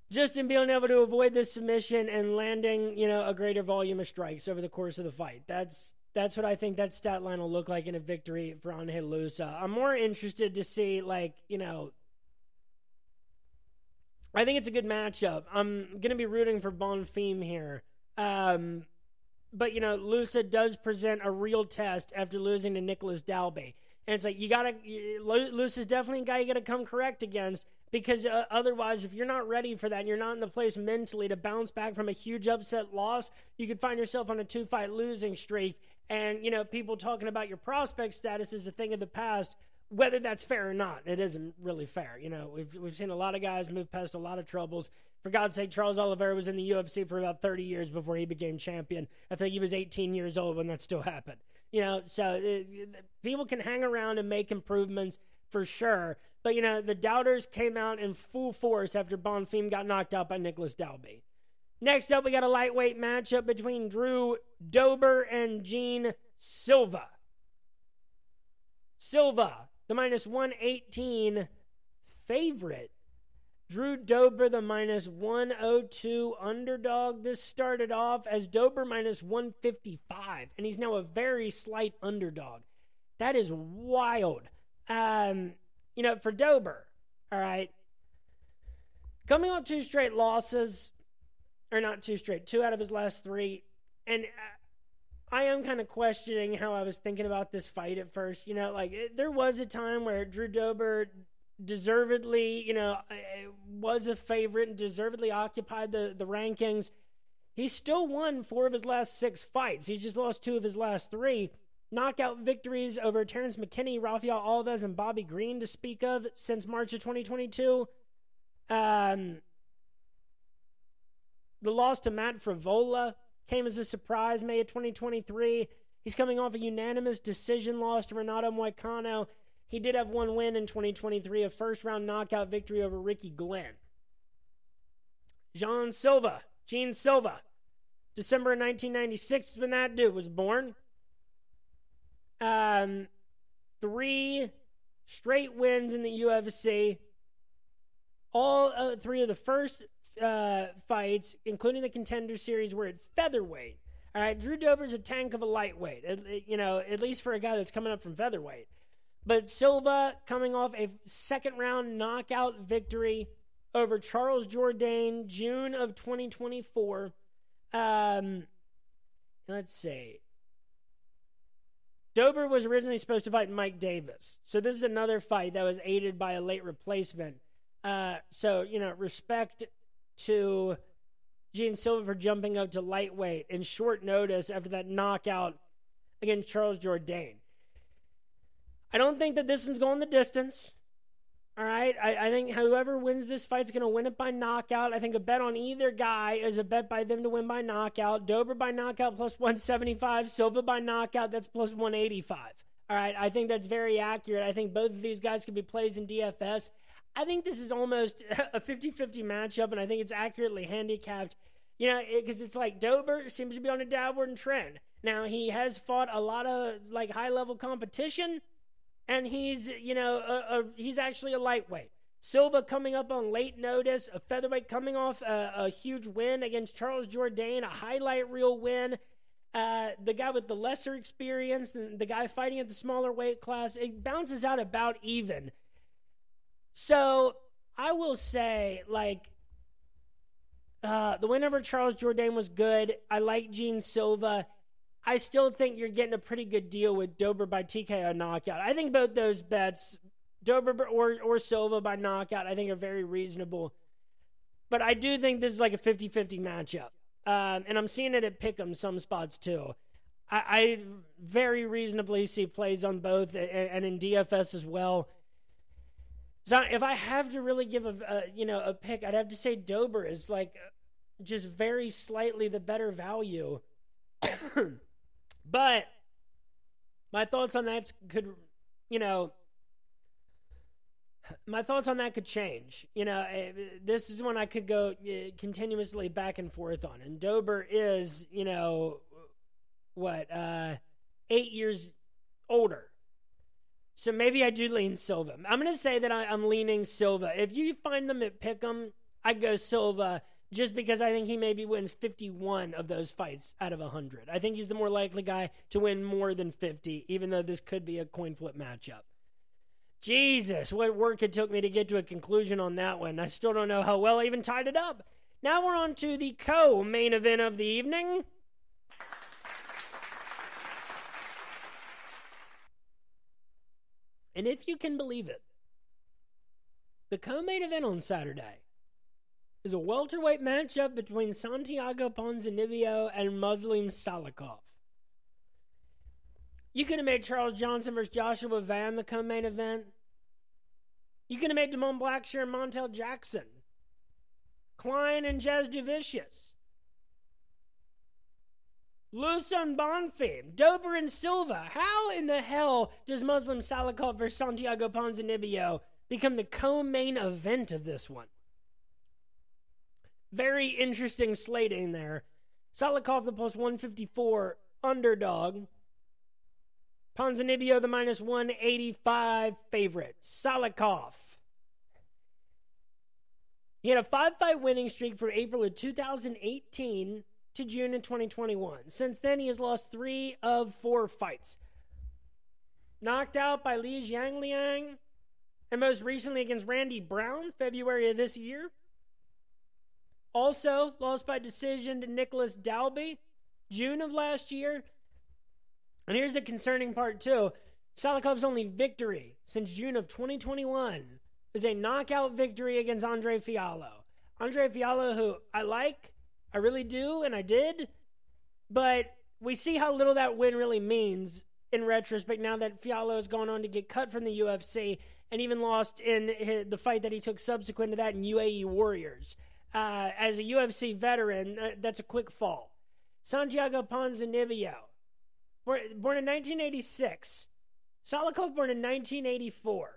Just in being able to avoid this submission and landing, a greater volume of strikes over the course of the fight. That's what I think that stat line will look like in a victory for Ane Loosa. I'm more interested to see, I think it's a good matchup. I'm going to be rooting for Bonfim here. But, Loosa does present a real test after losing to Nicholas Dalby. And it's like, Loosa's definitely a guy you got to come correct against, because otherwise, if you're not ready for that and you're not in the place mentally to bounce back from a huge upset loss, you could find yourself on a 2-fight losing streak. And, people talking about your prospect status is a thing of the past, whether that's fair or not. It isn't really fair. We've seen a lot of guys move past a lot of troubles. For God's sake, Charles Oliveira was in the UFC for about 30 years before he became champion. I think he was 18 years old when that still happened. So people can hang around and make improvements for sure. But, the doubters came out in full force after Bonfim got knocked out by Nicholas Dalby. Next up, we got a lightweight matchup between Drew Dober and Gene Silva. Silva, the minus 118 favorite. Drew Dober, the minus 102 underdog. This started off as Dober minus 155, and he's now a very slight underdog. That is wild. For Dober, all right, coming off 2 straight losses, or not two straight, 2 out of his last 3. And I am kind of questioning how I was thinking about this fight at first. There was a time where Drew Dober deservedly, was a favorite and deservedly occupied the rankings. He still won 4 of his last 6 fights. He's just lost 2 of his last 3. Knockout victories over Terrence McKinney, Rafael Alves, and Bobby Green to speak of since March of 2022. The loss to Matt Frivola came as a surprise, May of 2023. He's coming off a unanimous decision loss to Renato Moicano. He did have 1 win in 2023, a first-round knockout victory over Ricky Glenn. Gene Silva, December of 1996 is when that dude was born. 3 straight wins in the UFC. All 3 of the first fights, including the Contender Series, were at featherweight. All right, Drew Dober's a tank of a lightweight, at least for a guy that's coming up from featherweight. But Silva coming off a second-round knockout victory over Charles Jourdain, June of 2024. Let's see. Dober was originally supposed to fight Mike Davis. So this is another fight that was aided by a late replacement. Respect to Gene Silva for jumping up to lightweight in short notice after that knockout against Charles Jourdain. I don't think that this one's going the distance. All right? I think whoever wins this fight's going to win it by knockout. I think a bet on either guy is a bet by them to win by knockout. Dober by knockout plus 175. Silva by knockout, that's plus 185. All right? I think that's very accurate. I think both of these guys could be plays in DFS. I think this is almost a 50-50 matchup, and I think it's accurately handicapped. Because it's like Dober seems to be on a downward trend. Now, he has fought a lot of, high-level competition, and he's, he's actually a lightweight. Silva coming up on late notice, a featherweight coming off a huge win against Charles Jourdain, a highlight reel win. The guy with the lesser experience, the guy fighting at the smaller weight class, it bounces out about even. So, I will say, the win over Charles Jourdain was good. I like Gene Silva. I still think you're getting a pretty good deal with Dober by TKO knockout. I think both those bets, Dober or Silva by knockout, I think are very reasonable. But I do think this is like a 50-50 matchup. And I'm seeing it at Pick'em some spots too. I very reasonably see plays on both and in DFS as well. So if I have to really give a pick, I'd have to say Dober is just very slightly the better value. But my thoughts on that could change. This is one I could go continuously back and forth on. And Dober is, 8 years older. So maybe I do lean Silva. I'm going to say that I'm leaning Silva. If you find them at Pick'em, I'd go Silva just because I think he maybe wins 51 of those fights out of 100. I think he's the more likely guy to win more than 50, even though this could be a coin flip matchup. Jesus, what work it took me to get to a conclusion on that one. I still don't know how well I even tied it up. Now we're on to the co-main event of the evening. And if you can believe it, the co-main event on Saturday is a welterweight matchup between Santiago Ponzinibbio and Muslim Salikov. You could have made Charles Johnson versus Joshua Van the co-main event. You could have made Damon Blackshear and Montel Jackson. Klein and Jazz Duvicius. Loosa and Bonfim. Dober and Silva. How in the hell does Muslim Salikov versus Santiago Ponzinibbio become the co-main event of this one? Very interesting slating there. Salikov the plus 154 underdog. Ponzinibbio the minus 185 favorite. Salikov. He had a 5-fight winning streak from April of 2018 to June of 2021. Since then, he has lost 3 of 4 fights. Knocked out by Li Jiangliang, and most recently against Randy Brown, February of this year. Also lost by decision to Nicholas Dalby, June of last year. And here's the concerning part, too. Salikov's only victory since June of 2021 is a knockout victory against Andre Fiallo. Andre Fiallo, who I like, I really do, and I did. But we see how little that win really means in retrospect now that Fiallo has gone on to get cut from the UFC and even lost in the fight that he took subsequent to that in UAE Warriors. As a UFC veteran, that's a quick fall. Santiago Ponzinibbio, born in 1986. Salikov born in 1984.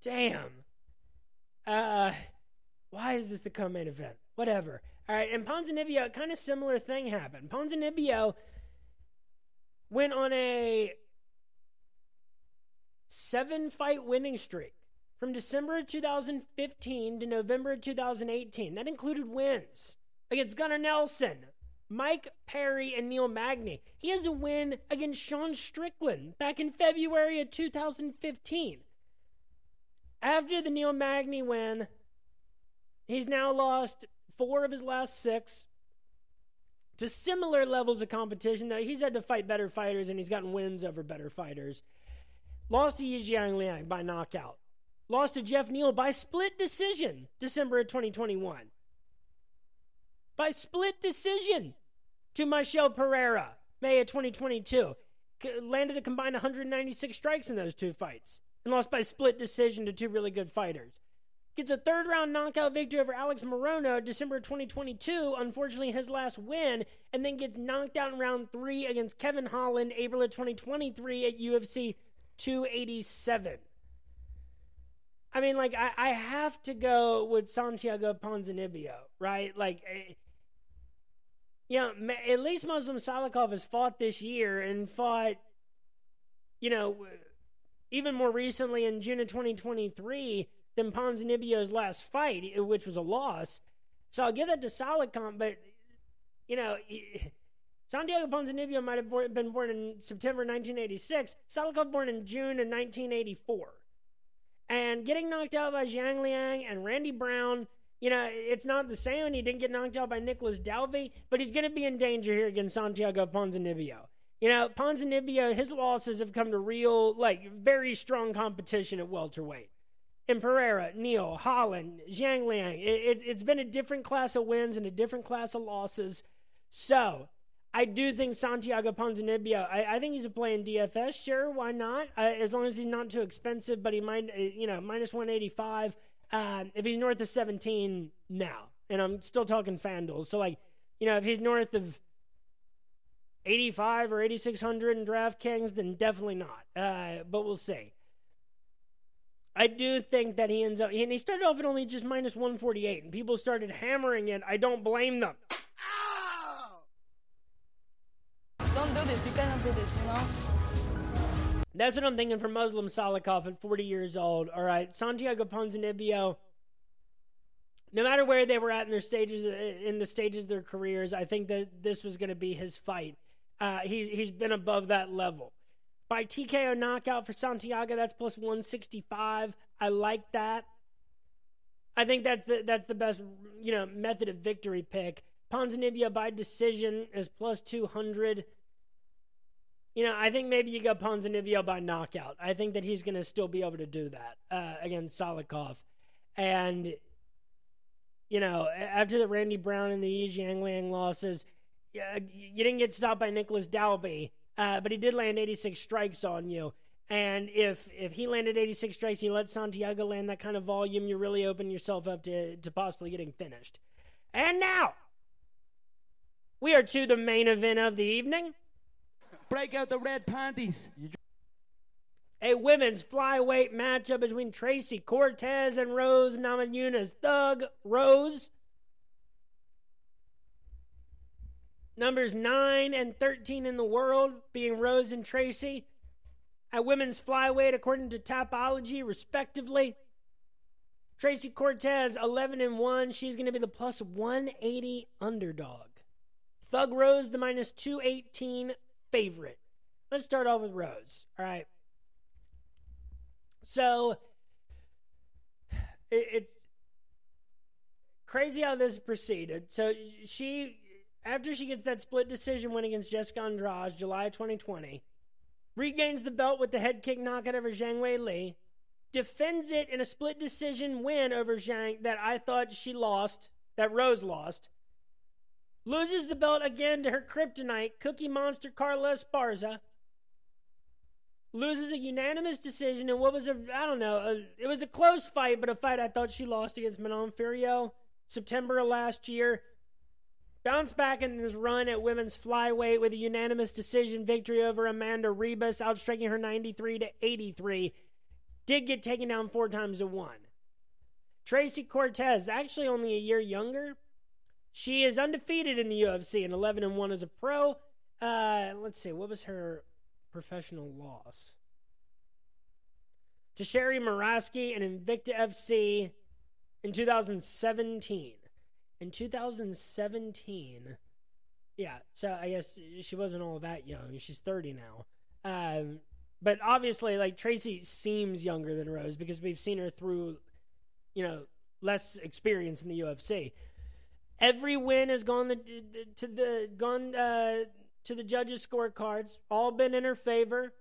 Damn. Why is this the co-main event? Whatever. All right, and Ponzinibbio, kind of similar thing happened. Ponzinibbio went on a 7-fight winning streak from December of 2015 to November of 2018. That included wins against Gunnar Nelson, Mike Perry, and Neil Magny. He has a win against Sean Strickland back in February of 2015. After the Neil Magny win, he's now lost 4 of his last 6 to similar levels of competition. Though he's had to fight better fighters, and he's gotten wins over better fighters. Lost to Yi Jiangliang by knockout. Lost to Jeff Neal by split decision, December of 2021. By split decision to Michel Pereira, May of 2022. Landed a combined 196 strikes in those 2 fights. And lost by split decision to 2 really good fighters. Gets a 3rd-round knockout victory over Alex Morono, December 2022, unfortunately his last win, and then gets knocked out in round 3 against Kevin Holland, April of 2023 at UFC 287. I mean, like, I have to go with Santiago Ponzinibbio, right? Like, you know, at least Muslim Salikov has fought this year and fought, you know, even more recently in June of 2023 than Ponzinibbio's last fight, which was a loss. So I'll give that to Salikov, but, you know, Santiago Ponzinibbio might have been born in September 1986. Salikov born in June of 1984. And getting knocked out by Zhang Liang and Randy Brown, you know, it's not the same, and he didn't get knocked out by Nicholas Dalby, but he's going to be in danger here against Santiago Ponzinibbio. You know, Ponzinibbio, his losses have come to real, like, very strong competition at welterweight. In Pereira, Neal, Holland, Zhang Liang, it's been a different class of wins and a different class of losses. So, I do think Santiago Ponzinibbio, I think he's a play in DFS. Sure, why not? As long as he's not too expensive, but he might, you know, minus 185. If he's north of 17, now. And I'm still talking FanDuel. So, like, you know, if he's north of 85 or 8,600 in DraftKings, then definitely not. But we'll see. I do think that he ends up, and he started off at only just minus 148, and people started hammering it. I don't blame them. Don't do this. You cannot do this, you know? That's what I'm thinking for Muslim Salikov at 40 years old. All right, Santiago Ponzinibbio, no matter where they were at in their stages, in the stages of their careers, I think that this was going to be his fight. He's been above that level. By TKO knockout for Santiago, that's plus 165. I like that. I think that's the best, you know, method of victory pick. Ponzinibbio by decision is plus 200. You know, I think maybe you go Ponzinibbio by knockout. I think that he's going to still be able to do that against Salikov. And, you know, after the Randy Brown and the Yi Jiangliang losses, you didn't get stopped by Nicholas Dalby, but he did land 86 strikes on you. And if he landed 86 strikes and you let Santiago land that kind of volume, you really open yourself up to possibly getting finished. And now, we are to the main event of the evening. Break out the red panties. A women's flyweight matchup between Tracy Cortez and Rose Namajunas. Thug Rose, numbers 9 and 13 in the world, being Rose and Tracy. At women's flyweight, according to Tapology, respectively. Tracy Cortez, 11 and 1. She's going to be the plus 180 underdog. Thug Rose, the minus 218 favorite. Let's start off with Rose. All right. So, crazy how this proceeded. So after she gets that split decision win against Jessica Andrade, July 2020, regains the belt with the head kick knockout over Zhang Weili, defends it in a split decision win over Zhang that I thought she lost, that Rose lost, loses the belt again to her kryptonite, Cookie Monster Carla Esparza, loses a unanimous decision in what was it was a close fight, but a fight I thought she lost against Manon Fiorot, September of last year. Bounced back in this run at women's flyweight with a unanimous decision victory over Amanda Ribas, outstriking her 93-83. Did get taken down 4-1. Tracy Cortez, actually only a year younger. She is undefeated in the UFC and 11-1 as a pro. Let's see, what was her professional loss? To Sherry Maraski and Invicta FC in 2017. In 2017, yeah, so I guess she wasn't all that young. She's 30 now. But obviously, like, Tracy seems younger than Rose because we've seen her through, less experience in the UFC. Every win has gone to the judges' scorecards, all been in her favor.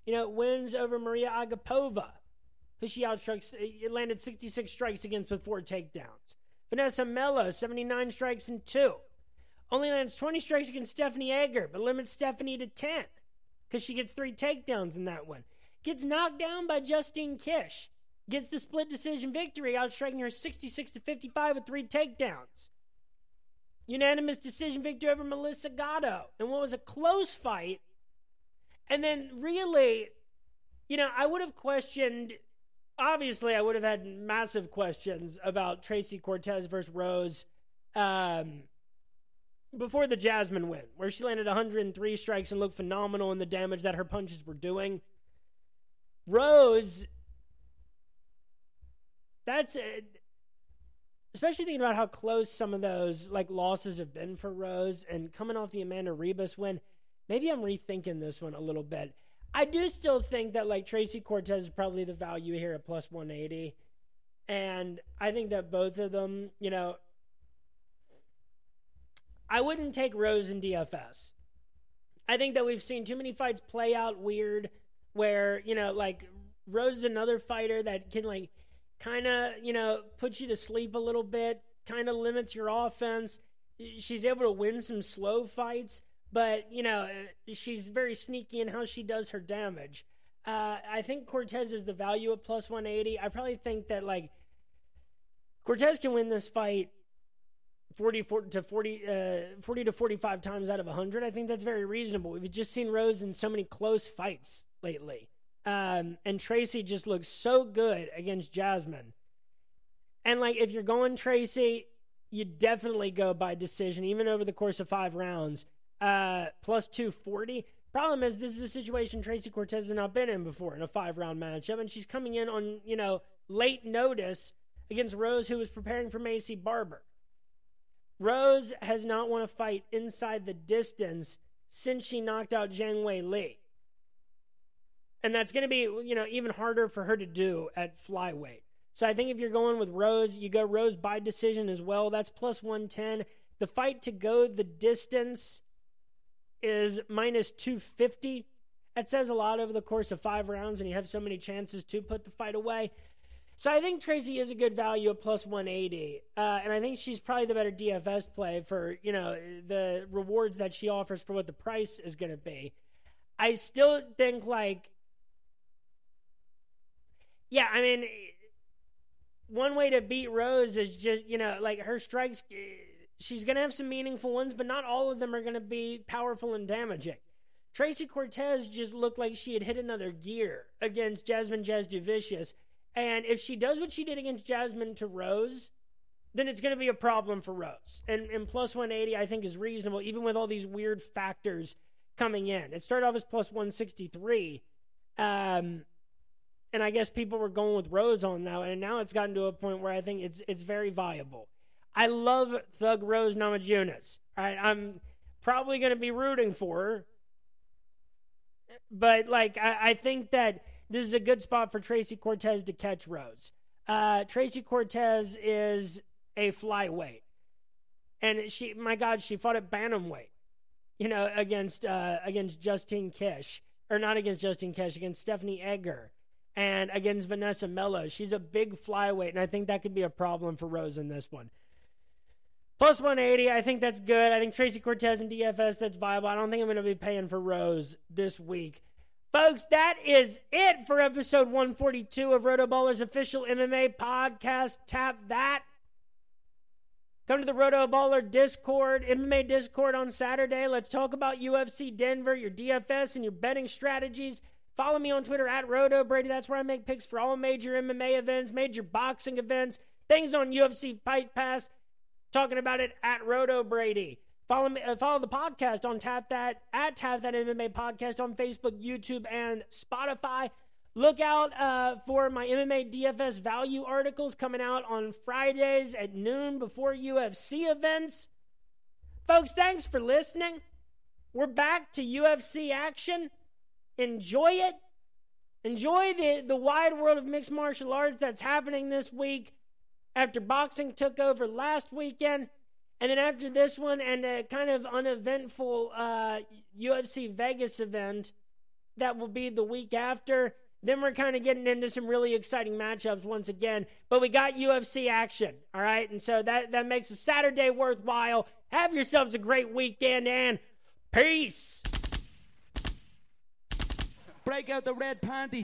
Wins over Maria Agapova, who she landed 66 strikes against with 4 takedowns. Vanessa Mello, 79 strikes and 2. Only lands 20 strikes against Stephanie Egger, but limits Stephanie to 10 because she gets 3 takedowns in that one. Gets knocked down by Justine Kish. Gets the split decision victory, outstriking her 66-55 with 3 takedowns. Unanimous decision victory over Melissa Gatto in what was a close fight. And then really, I would have questioned... Obviously, I would have had massive questions about Tracy Cortez versus Rose before the Jasmine win, where she landed 103 strikes and looked phenomenal in the damage that her punches were doing. Rose, especially thinking about how close some of those losses have been for Rose, and coming off the Amanda Ribas win, maybe I'm rethinking this one a little bit. I do still think that Tracy Cortez is probably the value here at plus 180. And I think that both of them, I wouldn't take Rose in DFS. I think that we've seen too many fights play out weird where, Rose is another fighter that can kind of, put you to sleep a little bit, kind of limits your offense. She's able to win some slow fights. But, she's very sneaky in how she does her damage. I think Cortez is the value at plus 180. I probably think that, Cortez can win this fight 40 to 45 times out of 100. I think that's very reasonable. We've just seen Rose in so many close fights lately. And Tracy just looks so good against Jasmine. And, if you're going Tracy, you definitely go by decision, even over the course of 5 rounds. Plus 240. Problem is, this is a situation Tracy Cortez has not been in before in a 5-round matchup, and she's coming in on, late notice against Rose, who was preparing for Macy Barber. Rose has not won a fight inside the distance since she knocked out Zhang Weili. And that's going to be, even harder for her to do at flyweight. So I think if you're going with Rose, you go Rose by decision as well. That's plus 110. The fight to go the distance is minus 250. That says a lot over the course of 5 rounds when you have so many chances to put the fight away. So I think Tracy is a good value at plus 180. And I think she's probably the better DFS play for, the rewards that she offers for what the price is going to be. I still think one way to beat Rose is just, her strikes... She's going to have some meaningful ones, but not all of them are going to be powerful and damaging. Tracy Cortez just looked like she had hit another gear against Jasmine Jasudavicius. And if she does what she did against Jasmine to Rose, then it's going to be a problem for Rose. And plus 180, I think, is reasonable, even with all these weird factors coming in. It started off as plus 163. And I guess people were going with Rose on that. And now it's gotten to a point where I think it's very viable. I love Thug Rose Namajunas. All right, I'm probably going to be rooting for her. But, I think that this is a good spot for Tracy Cortez to catch Rose. Tracy Cortez is a flyweight. And she fought at bantamweight, against Justine Kish. Or not against Justine Kish, against Stephanie Egger. And against Vanessa Mello. She's a big flyweight, and I think that could be a problem for Rose in this one. Plus 180, I think that's good. I think Tracy Cortez and DFS, that's viable. I don't think I'm going to be paying for Rose this week. Folks, that is it for episode 142 of RotoBaller's official MMA podcast. Tap that. Come to the RotoBaller Discord, MMA Discord on Saturday. Let's talk about UFC Denver, your DFS, and your betting strategies. Follow me on Twitter at RotoBrady. That's where I make picks for all major MMA events, major boxing events, things on UFC Fight Pass. Talking about it at RotoBrady. Follow the podcast on Tap That MMA Podcast on Facebook, YouTube, and Spotify. Look out for my MMA DFS value articles coming out on Fridays at noon before UFC events. Folks, thanks for listening. We're back to UFC action. Enjoy it. Enjoy the wide world of mixed martial arts that's happening this week after boxing took over last weekend. And then after this one and a kind of uneventful UFC Vegas event that will be the week after, then we're kind of getting into some really exciting matchups once again. But we got UFC action, all right? And so that makes a Saturday worthwhile. Have yourselves a great weekend, and peace. Break out the red panties.